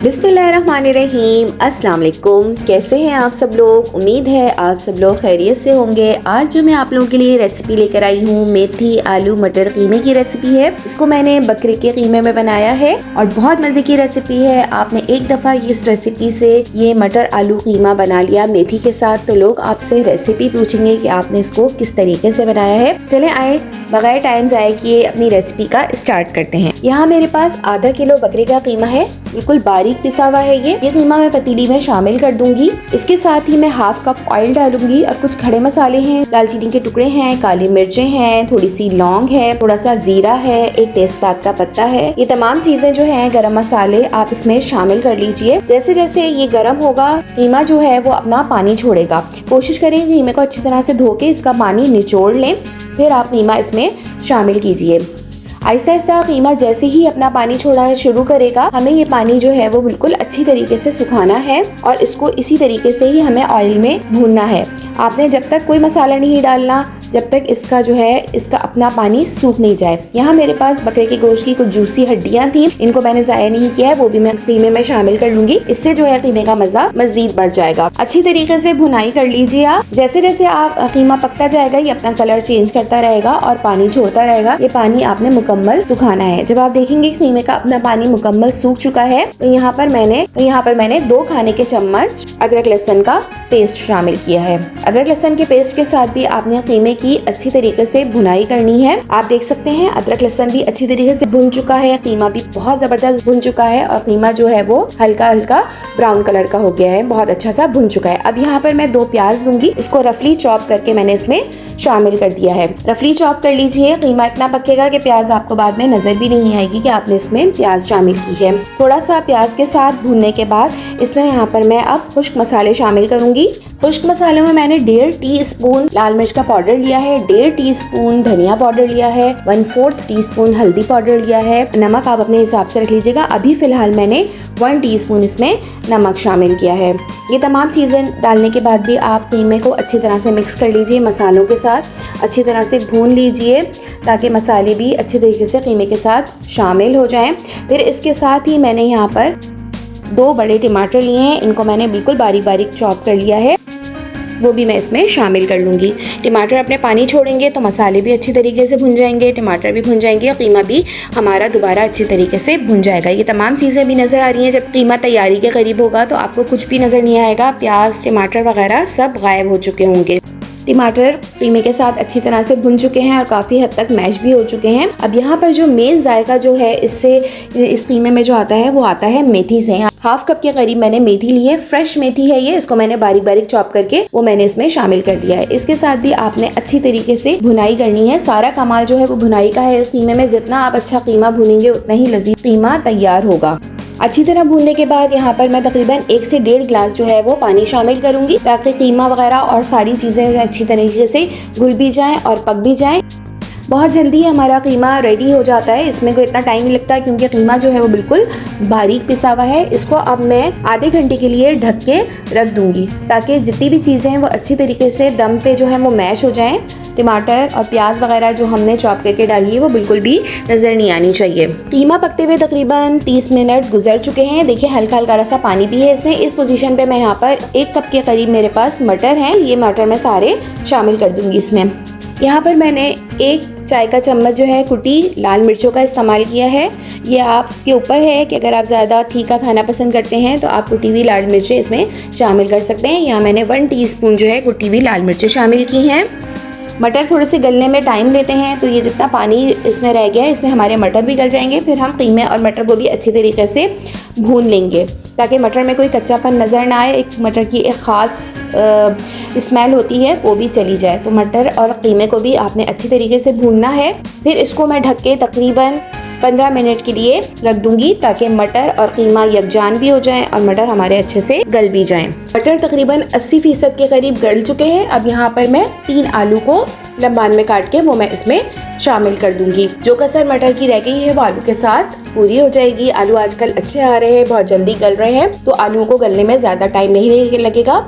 बिस्मिल्लाहिर्रहमानिर्रहीम। अस्सलाम वालेकुम। कैसे हैं आप सब लोग? उम्मीद है आप सब लोग खैरियत से होंगे। आज जो मैं आप लोगों के लिए रेसिपी लेकर आई हूँ मेथी आलू मटर कीमे की रेसिपी है। इसको मैंने बकरे के कीमे में बनाया है और बहुत मज़े की रेसिपी है। आपने एक दफ़ा इस रेसिपी से ये मटर आलू कीमा बना लिया मेथी के साथ तो लोग आपसे रेसिपी पूछेंगे कि आपने इसको किस तरीके से बनाया है। चले आए बगैर टाइम ज़ाया किए अपनी रेसिपी का स्टार्ट करते हैं। यहाँ मेरे पास आधा किलो बकरे का कीमा है, बिल्कुल बारीक पिसा हुआ है। ये कीमा मैं पतीली में शामिल कर दूंगी। इसके साथ ही मैं हाफ कप ऑयल डालूंगी और कुछ खड़े मसाले हैं, दालचीनी के टुकड़े हैं, काली मिर्चें हैं, थोड़ी सी लौंग है, थोड़ा सा जीरा है, एक तेजपात का पत्ता है। ये तमाम चीजें जो हैं गरम मसाले आप इसमें शामिल कर लीजिए। जैसे जैसे ये गरम होगा कीमा जो है वो अपना पानी छोड़ेगा। कोशिश करें कीमे को अच्छी तरह से धो के इसका पानी निचोड़ लें, फिर आप कीमा इसमें शामिल कीजिए। आहिस्ता आहिस्ता कीमा जैसे ही अपना पानी छोड़ना शुरू करेगा, हमें ये पानी जो है वो बिल्कुल अच्छी तरीके से सुखाना है और इसको इसी तरीके से ही हमें ऑयल में भूनना है। आपने जब तक कोई मसाला नहीं डालना जब तक इसका जो है इसका अपना पानी सूख नहीं जाए। यहाँ मेरे पास बकरे के गोश्त की कुछ जूसी हड्डियाँ थी, इनको मैंने ज़ाया नहीं किया है, वो भी मैं कीमे में शामिल कर लूंगी। इससे जो है कीमे का मजा मजीद बढ़ जाएगा। अच्छी तरीके से भुनाई कर लीजिए आप। जैसे जैसे आप कीमा पकता जाएगा ये अपना कलर चेंज करता रहेगा और पानी छोड़ता रहेगा। ये पानी आपने मुकम्मल सुखाना है। जब आप देखेंगे कीमे का अपना पानी मुकम्मल सूख चुका है तो यहाँ पर मैंने 2 खाने के चम्मच अदरक लहसुन का पेस्ट शामिल किया है। अदरक लहसुन के पेस्ट के साथ भी आपने कीमे की अच्छी तरीके से भुनाई करनी है। आप देख सकते हैं अदरक लहसुन भी अच्छी तरीके से भुन चुका है, कीमा भी बहुत जबरदस्त भुन चुका है और कीमा जो है वो हल्का हल्का ब्राउन कलर का हो गया है, बहुत अच्छा सा भुन चुका है। अब यहाँ पर मैं 2 प्याज लूंगी, इसको रफली चॉप करके मैंने इसमें शामिल कर दिया है। रफली चॉप कर लीजिए। कीमा इतना पकेगा कि प्याज आपको बाद में नजर भी नहीं आएगी कि आपने इसमें प्याज शामिल की है। थोड़ा सा प्याज के साथ भूनने के बाद इसमें यहाँ पर मैं अब खुश्क मसाले शामिल करूंगी। खुश्क मसालों में मैंने 1.5 टीस्पून लाल मिर्च का पाउडर लिया है, 1.5 टीस्पून धनिया पाउडर लिया है, 1/4 टीस्पून हल्दी पाउडर लिया है। नमक आप अपने हिसाब से रख लीजिएगा। अभी फिलहाल मैंने 1 टीस्पून इसमें नमक शामिल किया है। ये तमाम चीज़ें डालने के बाद भी आप कीमे को अच्छी तरह से मिक्स कर लीजिए, मसालों के साथ अच्छी तरह से भून लीजिए ताकि मसाले भी अच्छी तरीके से कीमे के साथ शामिल हो जाएं। फिर इसके साथ ही मैंने यहाँ पर 2 बड़े टमाटर लिए हैं, इनको मैंने बिल्कुल बारीक बारीक चॉप कर लिया है, वो भी मैं इसमें शामिल कर लूँगी। टमाटर अपने पानी छोड़ेंगे तो मसाले भी अच्छी तरीके से भुन जाएंगे, टमाटर भी भुन जाएंगे और कीमा भी हमारा दोबारा अच्छी तरीके से भुन जाएगा। ये तमाम चीज़ें भी नज़र आ रही हैं। जब कीमा तैयारी के करीब होगा तो आपको कुछ भी नज़र नहीं आएगा, प्याज टमाटर वगैरह सब गायब हो चुके होंगे। टमाटर कीमे के साथ अच्छी तरह से भुन चुके हैं और काफ़ी हद तक मैश भी हो चुके हैं। अब यहाँ पर जो मेन जायका जो है इससे इस कीमे में जो आता है वो आता है मेथी से। हाफ कप के करीब मैंने मेथी ली है, फ्रेश मेथी है ये, इसको मैंने बारीक बारीक चॉप करके वो मैंने इसमें शामिल कर दिया है। इसके साथ भी आपने अच्छी तरीके से भुनाई करनी है। सारा कमाल जो है वो भुनाई का है इस कीमे में। जितना आप अच्छा कीमा भुनेंगे उतना ही लजीज कीमा तैयार होगा। अच्छी तरह भूनने के बाद यहाँ पर मैं तकरीबन 1 से 1.5 गिलास जो है वो पानी शामिल करूँगी ताकि कीमा वगैरह और सारी चीज़ें अच्छी तरीके से घुल भी जाएं और पक भी जाएं। बहुत जल्दी हमारा कीमा रेडी हो जाता है, इसमें कोई इतना टाइम नहीं लगता क्योंकि कीमा जो है वो बिल्कुल बारीक पिसा हुआ है। इसको अब मैं आधे घंटे के लिए ढक के रख दूँगी ताकि जितनी भी चीज़ें हैं वो अच्छी तरीके से दम पे जो है वो मैश हो जाएँ। टमाटर और प्याज वगैरह जो हमने चॉप करके डाली है वो बिल्कुल भी नज़र नहीं आनी चाहिए। कीमा पकते हुए तकरीबन 30 मिनट गुजर चुके हैं। देखिए हल्का हल्का सा पानी भी है इसमें। इस पोजीशन पे मैं यहाँ पर 1 कप के करीब मेरे पास मटर हैं, ये मटर मैं सारे शामिल कर दूंगी इसमें। यहाँ पर मैंने 1 चाय का चम्मच जो है कुटी लाल मिर्चों का इस्तेमाल किया है। ये आपके ऊपर है कि अगर आप ज़्यादा तीखा खाना पसंद करते हैं तो आप कुटी हुई लाल मिर्चें इसमें शामिल कर सकते हैं। यहाँ मैंने 1 टीस्पून जो है कुटी हुई लाल मिर्चें शामिल की हैं। मटर थोड़े से गलने में टाइम लेते हैं तो ये जितना पानी इसमें रह गया है इसमें हमारे मटर भी गल जाएंगे। फिर हम कीमे और मटर को भी अच्छी तरीके से भून लेंगे ताकि मटर में कोई कच्चापन नज़र ना आए। एक मटर की एक ख़ास स्मेल होती है वो भी चली जाए। तो मटर और कीमे को भी आपने अच्छी तरीके से भूनना है। फिर इसको मैं ढक के तकरीबन 15 मिनट के लिए रख दूंगी ताकि मटर और कीमा यकजान भी हो जाएं और मटर हमारे अच्छे से गल भी जाएं। मटर तकरीबन 80% के करीब गल चुके हैं। अब यहाँ पर मैं 3 आलू को लंबान में काट के वो मैं इसमें शामिल कर दूंगी। जो कसर मटर की रह गई है वो आलू के साथ पूरी हो जाएगी। आलू आजकल अच्छे आ रहे हैं, बहुत जल्दी गल रहे हैं तो आलूओं को गलने में ज़्यादा टाइम नहीं लगेगा।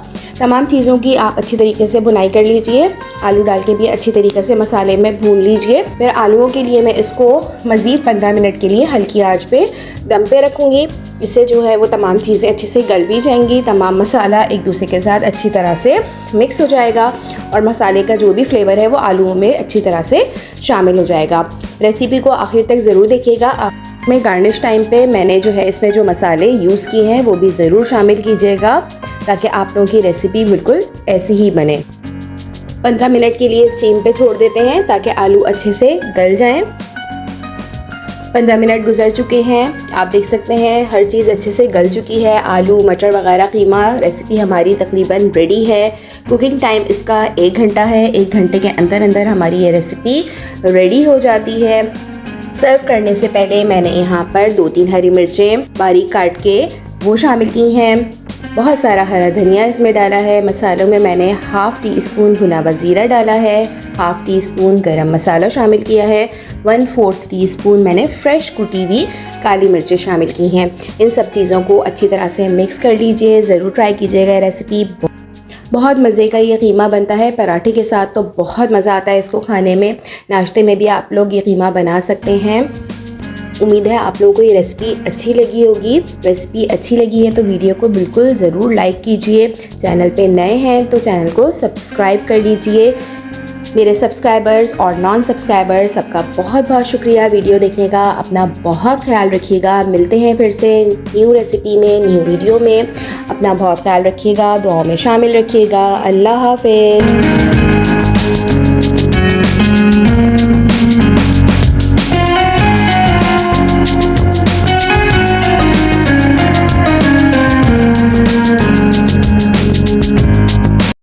तमाम चीज़ों की आप अच्छी तरीके से भुनाई कर लीजिए। आलू डाल के भी अच्छी तरीके से मसाले में भून लीजिए। फिर आलूओं के लिए मैं इसको मज़ीद 15 मिनट के लिए हल्की आंच पे दम पे रखूँगी। इससे जो है वो तमाम चीज़ें अच्छे से गल भी जाएंगी, तमाम मसाला एक दूसरे के साथ अच्छी तरह से मिक्स हो जाएगा और मसाले का जो भी फ्लेवर है वो आलूओं में अच्छी तरह से शामिल हो जाएगा। रेसिपी को आखिर तक ज़रूर देखिएगा। मैं गार्निश टाइम पे मैंने जो है इसमें जो मसाले यूज़ किए हैं वो भी ज़रूर शामिल कीजिएगा ताकि आप लोगों की रेसिपी बिल्कुल ऐसी ही बने। 15 मिनट के लिए स्टीम पे छोड़ देते हैं ताकि आलू अच्छे से गल जाएं। 15 मिनट गुजर चुके हैं, आप देख सकते हैं हर चीज़ अच्छे से गल चुकी है। आलू मटर वगैरह कीमा रेसिपी हमारी तकरीबन रेडी है। कुकिंग टाइम इसका 1 घंटा है। 1 घंटे के अंदर अंदर हमारी ये रेसिपी रेडी हो जाती है। सर्व करने से पहले मैंने यहाँ पर 2-3 हरी मिर्चें बारीक काट के वो शामिल की हैं। बहुत सारा हरा धनिया इसमें डाला है। मसालों में मैंने हाफ़ टी स्पून भुना हुआ ज़ीरा डाला है, हाफ़ टी स्पून गरम मसाला शामिल किया है, 1/4 टीस्पून मैंने फ्रेश कुटी हुई काली मिर्चें शामिल की हैं। इन सब चीज़ों को अच्छी तरह से मिक्स कर लीजिए। ज़रूर ट्राई कीजिएगा रेसिपी। बहुत मज़े का ये कीमा बनता है, पराठे के साथ तो बहुत मज़ा आता है इसको खाने में। नाश्ते में भी आप लोग ये कीमा बना सकते हैं। उम्मीद है आप लोगों को ये रेसिपी अच्छी लगी होगी। रेसिपी अच्छी लगी है तो वीडियो को बिल्कुल ज़रूर लाइक कीजिए। चैनल पे नए हैं तो चैनल को सब्सक्राइब कर लीजिए। मेरे सब्सक्राइबर्स और नॉन सब्सक्राइबर्स सबका बहुत बहुत शुक्रिया वीडियो देखने का। अपना बहुत ख्याल रखिएगा। मिलते हैं फिर से न्यू रेसिपी में, न्यू वीडियो में। अपना बहुत ख्याल रखिएगा, दुआओं में शामिल रखिएगा। अल्लाह हाफ़िज़।